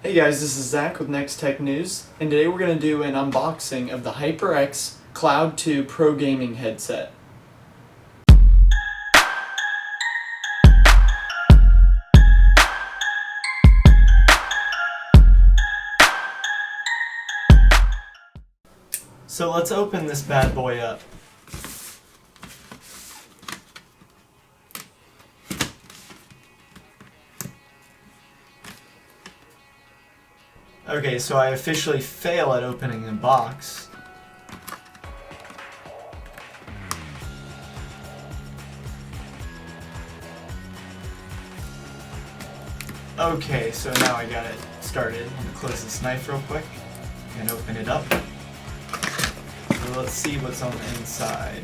Hey guys, this is Zach with NeXTech News, and today we're going to do an unboxing of the HyperX Cloud 2 Pro Gaming headset. So let's open this bad boy up. Okay, so I officially fail at opening the box. Okay, so now I got it started. I'm gonna close this knife real quick and open it up. So let's see what's on the inside.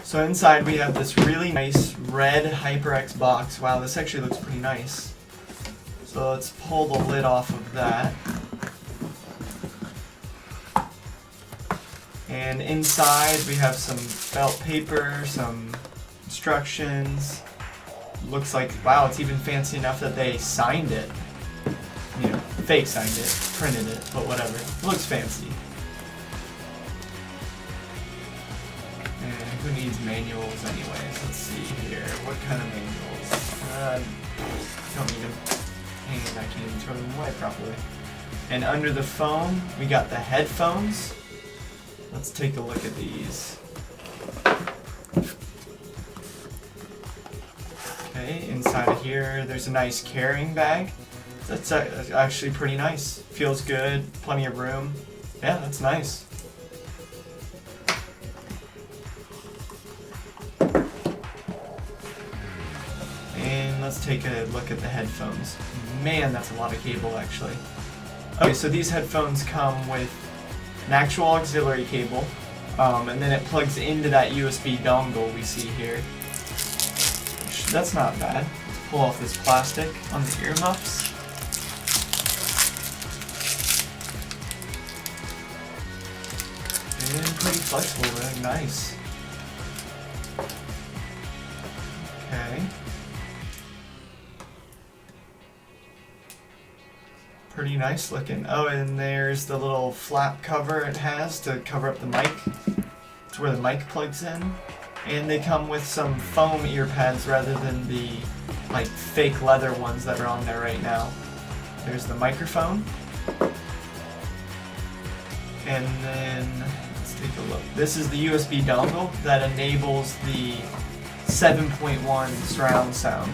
So inside we have this really nice red HyperX box. Wow, this actually looks pretty nice. So let's pull the lid off of that. And inside we have some felt paper, some instructions. Looks like, wow, it's even fancy enough that they signed it. You know, fake signed it, printed it, but whatever. It looks fancy. Who needs manuals anyways? Let's see here. What kind of manuals? Don't need them. And I can't even throw them away properly. And under the phone, we got the headphones. Let's take a look at these. Okay, inside of here, there's a nice carrying bag. That's actually pretty nice. Feels good, plenty of room. Yeah, that's nice. Let's take a look at the headphones. Man, that's a lot of cable actually. Okay, so these headphones come with an actual auxiliary cable, and then it plugs into that USB dongle we see here. That's not bad. Let's pull off this plastic on the earmuffs. And pretty flexible, really nice. Okay. Pretty nice looking. Oh, and there's the little flap cover it has to cover up the mic. It's where the mic plugs in. And they come with some foam ear pads rather than the like fake leather ones that are on there right now. There's the microphone. And then let's take a look. This is the USB dongle that enables the 7.1 surround sound.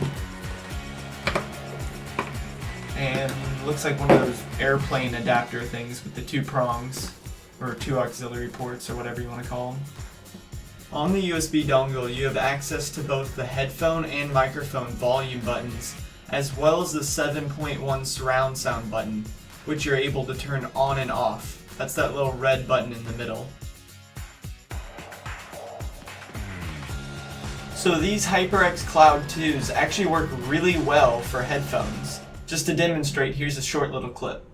And looks like one of those airplane adapter things with the two prongs, or two auxiliary ports, or whatever you want to call them. On the USB dongle, you have access to both the headphone and microphone volume buttons, as well as the 7.1 surround sound button, which you're able to turn on and off. That's that little red button in the middle. So these HyperX Cloud 2s actually work really well for headphones. Just to demonstrate, here's a short little clip.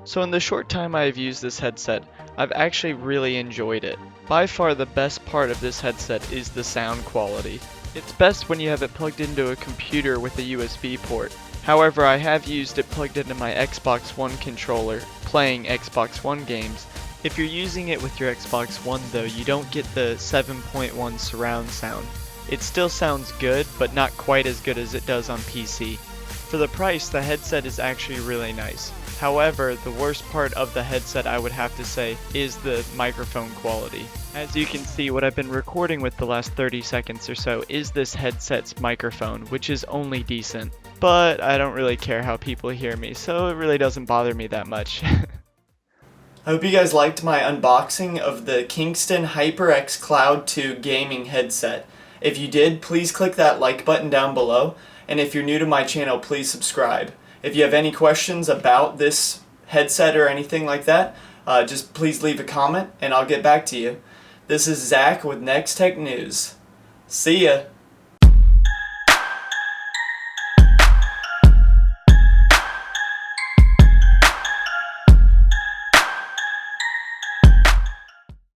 So in the short time I have used this headset, I've actually really enjoyed it. By far the best part of this headset is the sound quality. It's best when you have it plugged into a computer with a USB port. However, I have used it plugged into my Xbox One controller, playing Xbox One games. If you're using it with your Xbox One though, you don't get the 7.1 surround sound. It still sounds good, but not quite as good as it does on PC. For the price, the headset is actually really nice. However, the worst part of the headset, I would have to say, is the microphone quality. As you can see, what I've been recording with the last 30 seconds or so is this headset's microphone, which is only decent. But I don't really care how people hear me, so it really doesn't bother me that much. I hope you guys liked my unboxing of the Kingston HyperX Cloud 2 gaming headset. If you did, please click that like button down below, and if you're new to my channel, please subscribe. If you have any questions about this headset or anything like that, just please leave a comment and I'll get back to you. This is Zach with NeXTech News. See ya!